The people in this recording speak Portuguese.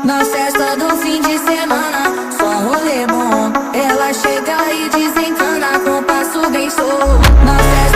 Na festa do fim de semana, só rolê bom. Ela chega e desencana com passo bem show. Na festa